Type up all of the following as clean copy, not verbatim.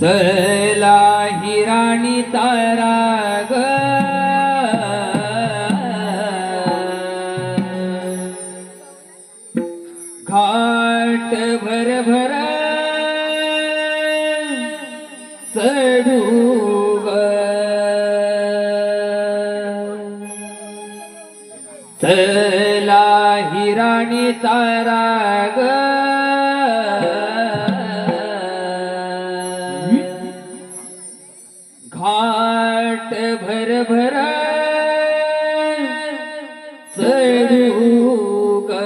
चला ही राणी तारा ग घाट भर भर चढू ग चला ही राणी तारा ग घाट भर भर चढू ग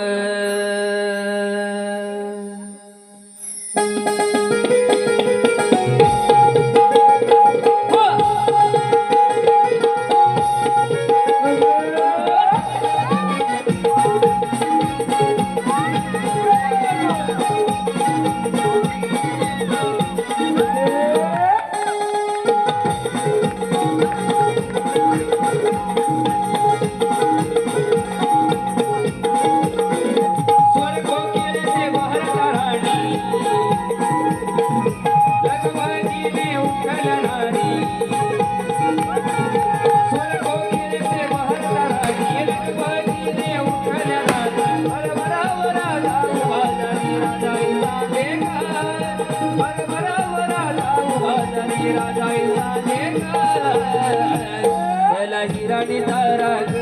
हिराणी तारा ग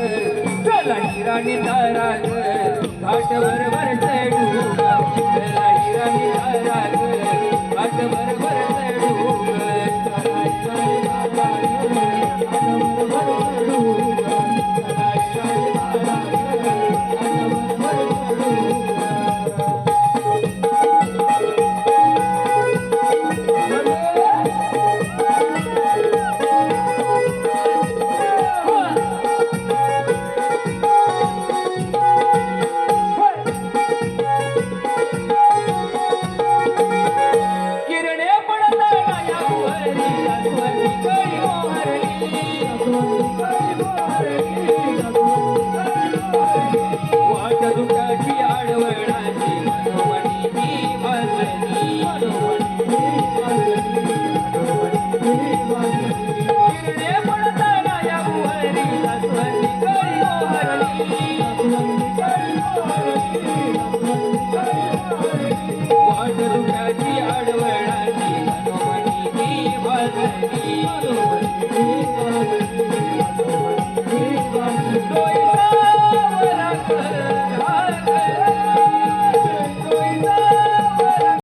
चला हिराणी तारा ग घाट भर भर चढू चला हिराणी तारा ग घाट भर